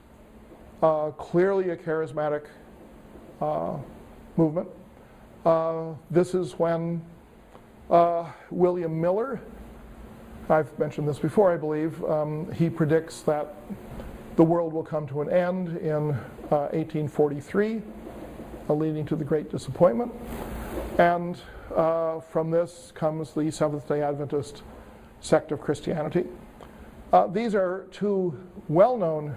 Speaker 1: Clearly a charismatic movement. This is when William Miller, I've mentioned this before, I believe, he predicts that the world will come to an end in 1843, leading to the Great Disappointment. And from this comes the Seventh-day Adventist sect of Christianity. These are 2 well-known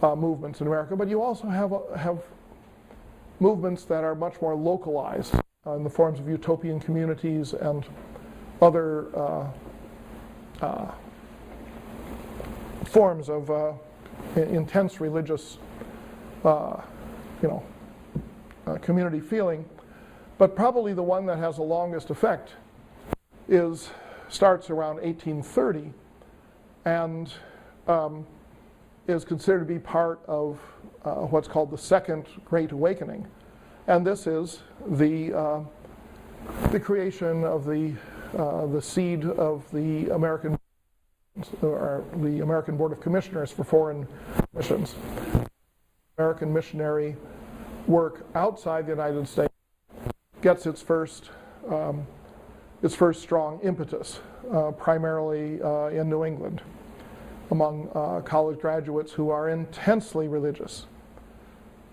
Speaker 1: movements in America, but you also have movements that are much more localized in the forms of utopian communities and other forms of intense religious, community feeling. But probably the one that has the longest effect starts around 1830 and is considered to be part of what's called the Second Great Awakening. And this is the creation of the seed of the American Board of Commissioners for Foreign Missions. American missionary work outside the United States gets its first strong impetus, primarily in New England. among college graduates who are intensely religious.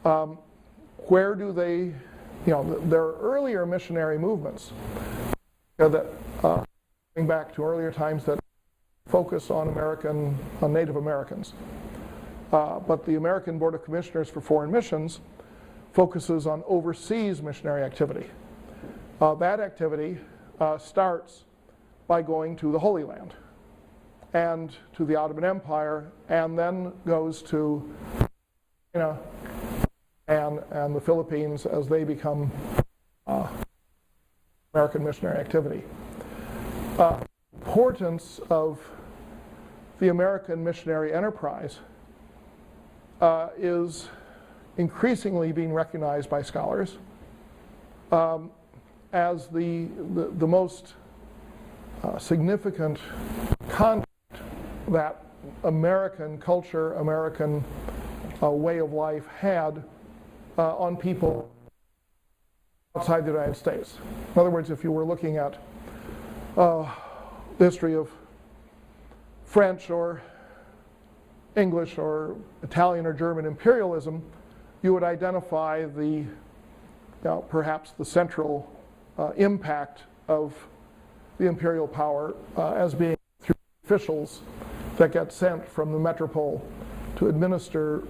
Speaker 1: Where do they, there are earlier missionary movements that, going back to earlier times, that focus on Native Americans. But the American Board of Commissioners for Foreign Missions focuses on overseas missionary activity. That activity starts by going to the Holy Land and to the Ottoman Empire, and then goes to China and the Philippines as they become American missionary activity. Importance of the American missionary enterprise is increasingly being recognized by scholars as the most significant contact that American culture, American way of life had on people outside the United States. In other words, if you were looking at the history of French or English or Italian or German imperialism, you would identify perhaps the central impact of the imperial power as being through officials that get sent from the metropole to administer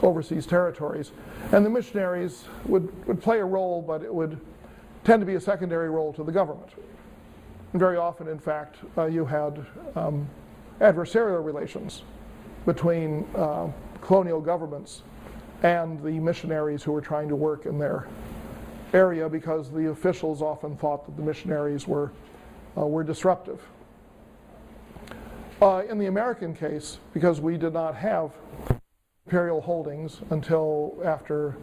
Speaker 1: overseas territories. And the missionaries would play a role, but it would tend to be a secondary role to the government. And very often, in fact, you had adversarial relations between colonial governments and the missionaries who were trying to work in their area, because the officials often thought that the missionaries were disruptive. In the American case, because we did not have imperial holdings until after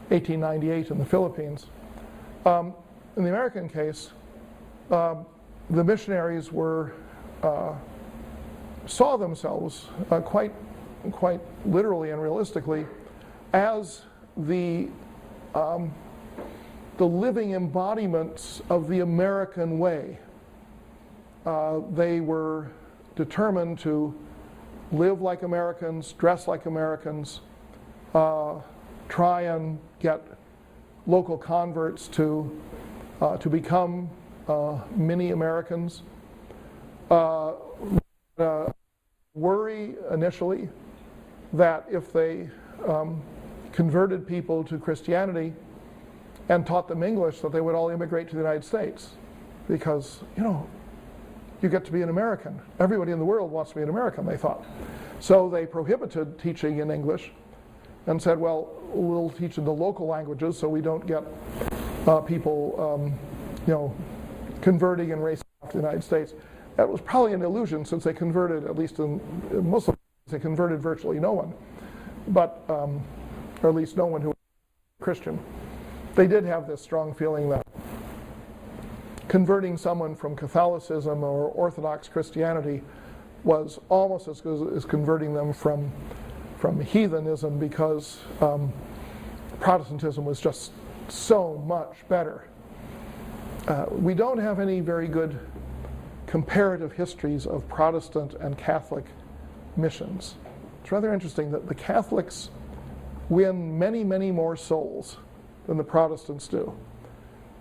Speaker 1: 1898 in the Philippines, in the American case, the missionaries saw themselves quite literally and realistically as the living embodiments of the American way. They were determined to live like Americans, dress like Americans, try and get local converts to become mini Americans. Worry initially that if they converted people to Christianity and taught them English, that they would all immigrate to the United States, because you get to be an American. Everybody in the world wants to be an American, they thought. So they prohibited teaching in English and said, well, we'll teach in the local languages so we don't get people converting and racing off to the United States. That was probably an illusion, since they converted, at least in Muslim, they converted virtually no one, but or at least no one who was Christian. They did have this strong feeling that converting someone from Catholicism or Orthodox Christianity was almost as good as converting them from heathenism, because Protestantism was just so much better. We don't have any very good comparative histories of Protestant and Catholic missions. It's rather interesting that the Catholics win many, many more souls than the Protestants do.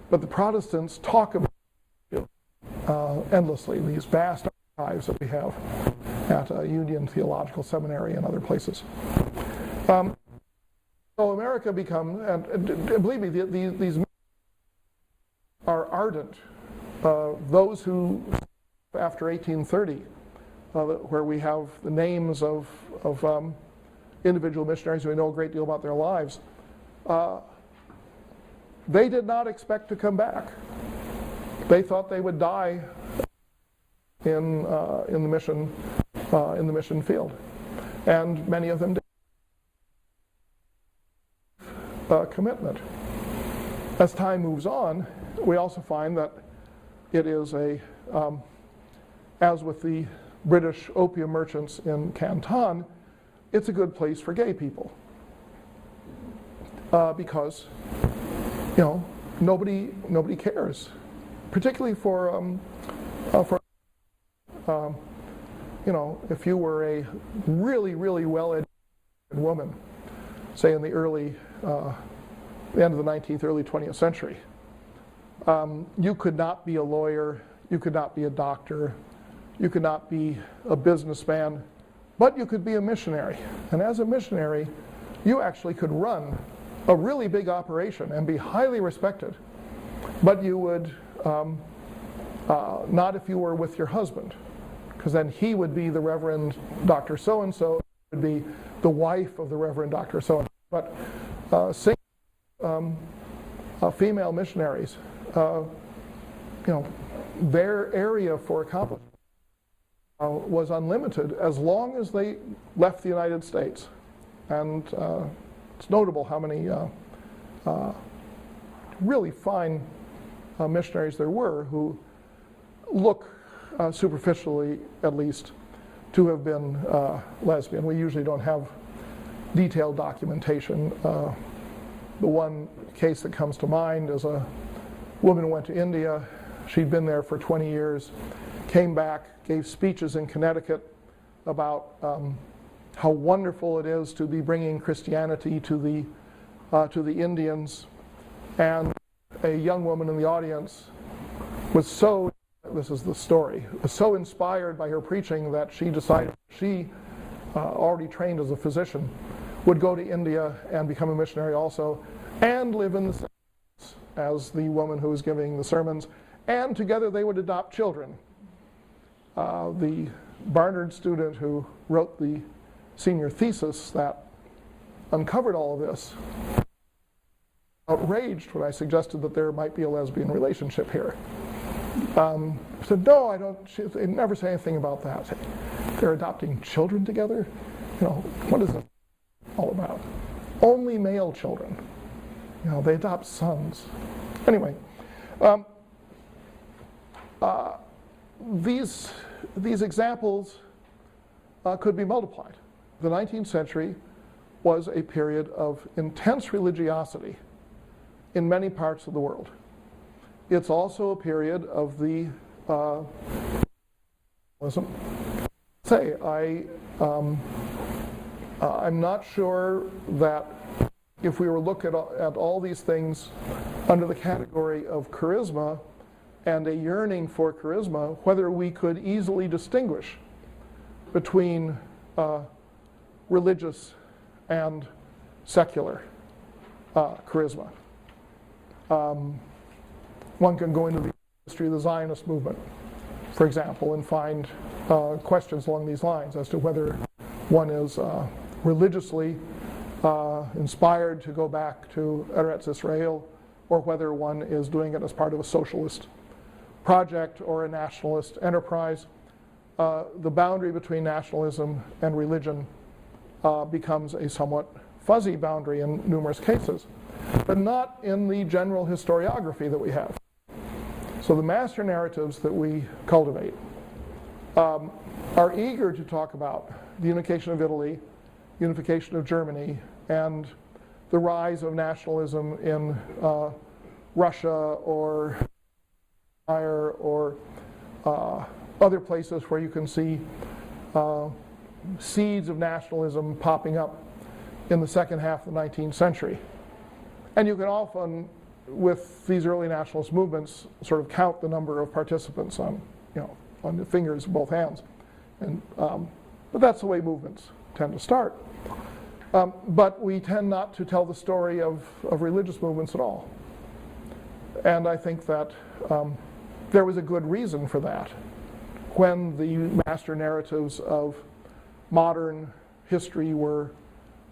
Speaker 1: But the Protestants talk about it endlessly, these vast archives that we have at Union Theological Seminary and other places. So America becomes, and believe me, these are ardent. Those who, after 1830, where we have the names of individual missionaries who we know a great deal about their lives, they did not expect to come back. They thought they would die in the mission field, and many of them did. Commitment. As time moves on, we also find that it is as with the British opium merchants in Canton, it's a good place for gay people, because nobody cares, particularly for if you were a really, really well-educated woman, say in the the end of the 19th, early 20th century, you could not be a lawyer, you could not be a doctor, you could not be a businessman, but you could be a missionary. And as a missionary, you actually could run a really big operation and be highly respected, but you would not if you were with your husband, because then he would be the Reverend Dr. So-and-so, would be the wife of the Reverend Dr. So-and-so. But female missionaries, their area for accomplishment was unlimited as long as they left the United States. And it's notable how many really fine missionaries there were who look superficially, at least, to have been lesbian. We usually don't have detailed documentation. The one case that comes to mind is a woman who went to India. She'd been there for 20 years, came back, gave speeches in Connecticut about how wonderful it is to be bringing Christianity to the Indians. And a young woman in the audience was so, this is the story, was so inspired by her preaching that she decided she, already trained as a physician, would go to India and become a missionary also, and live in the same house as the woman who was giving the sermons, and together they would adopt children. The Barnard student who wrote the senior thesis that uncovered all of this outraged when I suggested that there might be a lesbian relationship here. Said, no, I don't, they never say anything about that. They're adopting children together? What is it all about? Only male children. They adopt sons. Anyway, these examples could be multiplied. The 19th century was a period of intense religiosity in many parts of the world. It's also a period of the I'm not sure that if we were to look at all these things under the category of charisma and a yearning for charisma, whether we could easily distinguish between religious and secular charisma. One can go into the history of the Zionist movement, for example, and find questions along these lines as to whether one is religiously inspired to go back to Eretz Israel, or whether one is doing it as part of a socialist project or a nationalist enterprise. The boundary between nationalism and religion becomes a somewhat fuzzy boundary in numerous cases, but not in the general historiography that we have. So the master narratives that we cultivate are eager to talk about the unification of Italy, unification of Germany, and the rise of nationalism in Russia or other places where you can see seeds of nationalism popping up in the second half of the 19th century. And you can often, with these early nationalist movements, sort of count the number of participants on the fingers of both hands. And but that's the way movements tend to start. But we tend not to tell the story of religious movements at all. And I think that there was a good reason for that when the master narratives of modern history were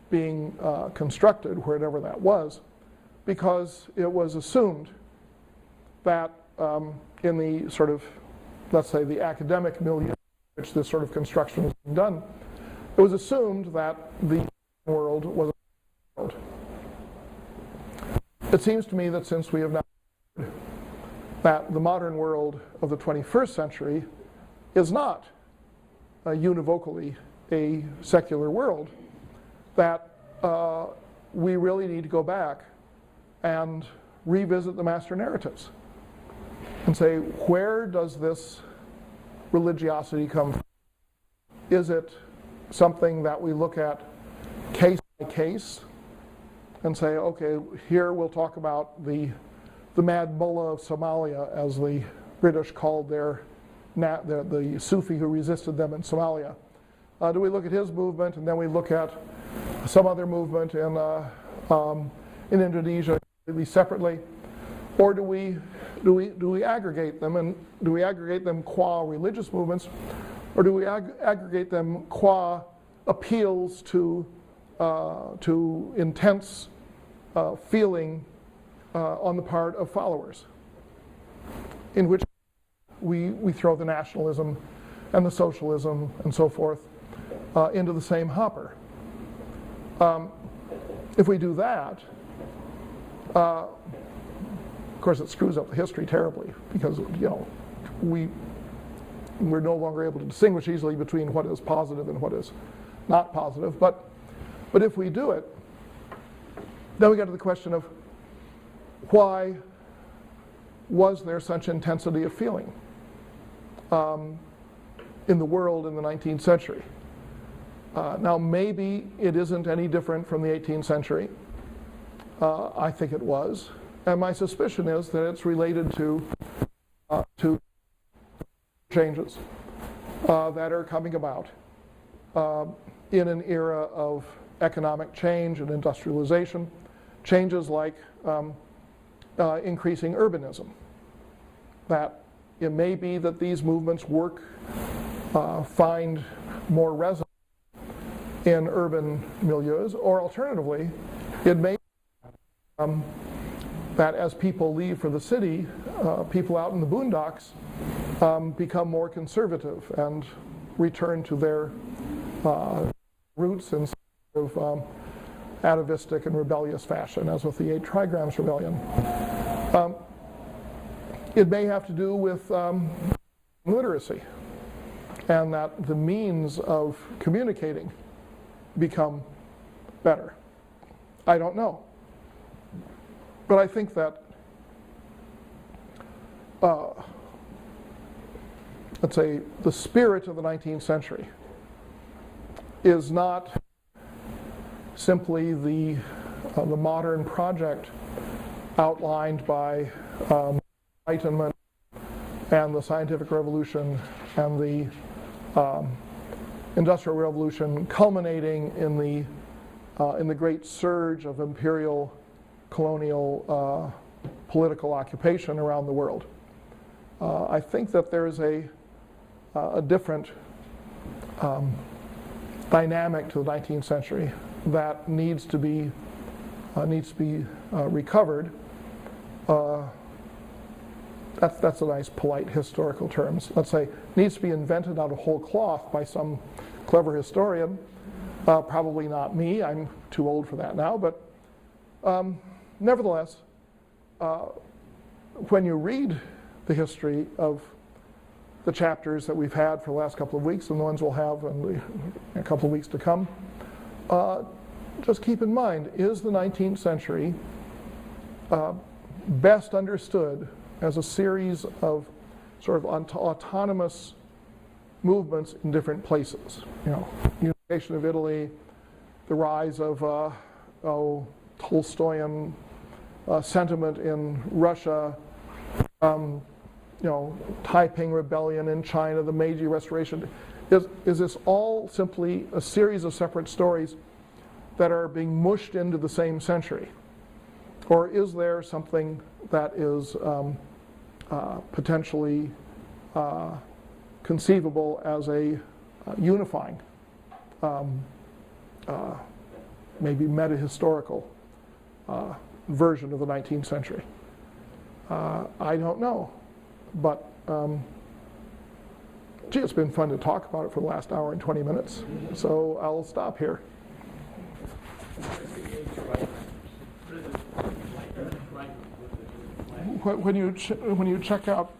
Speaker 1: being constructed, wherever that was, because it was assumed that in the sort of, let's say, the academic milieu in which this sort of construction was being done, it was assumed that the world was a world. It seems to me that since we have now heard that the modern world of the 21st century is not univocally a secular world, that we really need to go back and revisit the master narratives and say, where does this religiosity come from? Is it something that we look at case by case and say, okay, here we'll talk about the mad mullah of Somalia, as the British called the Sufi who resisted them in Somalia? Do we look at his movement and then we look at some other movement in Indonesia completely separately, or do we aggregate them, and do we aggregate them qua religious movements, or do we aggregate them qua appeals to intense feeling on the part of followers, in which we throw the nationalism and the socialism and so forth into the same hopper? If we do that, of course it screws up the history terribly, because we're no longer able to distinguish easily between what is positive and what is not positive. But if we do it, then we get to the question of why was there such intensity of feeling in the world in the 19th century? Now, maybe it isn't any different from the 18th century. I think it was. And my suspicion is that it's related to changes that are coming about in an era of economic change and industrialization, changes like increasing urbanism. That it may be that these movements find more resonance in urban milieus, or alternatively, it may be that as people leave for the city, people out in the boondocks become more conservative and return to their roots in sort of atavistic and rebellious fashion, as with the 8 Trigrams rebellion. It may have to do with literacy, and that the means of communicating become better. I don't know. But I think that, let's say, the spirit of the 19th century is not simply the modern project outlined by Enlightenment and the scientific revolution and the Industrial Revolution, culminating in the great surge of imperial colonial political occupation around the world. I think that there's a different dynamic to the 19th century that needs to be recovered. That's a nice, polite historical terms. Let's say needs to be invented out of whole cloth by some clever historian. Probably not me. I'm too old for that now. But nevertheless, when you read the history of the chapters that we've had for the last couple of weeks and the ones we'll have in a couple of weeks to come, just keep in mind, is the 19th century best understood as a series of sort of autonomous movements in different places? Unification of Italy, the rise of Tolstoyan sentiment in Russia, Taiping Rebellion in China, the Meiji Restoration. Is this all simply a series of separate stories that are being mushed into the same century? Or is there something that is potentially conceivable as a unifying, maybe meta-historical version of the 19th century? I don't know, but gee, it's been fun to talk about it for the last hour and 20 minutes, so I'll stop here. When you check out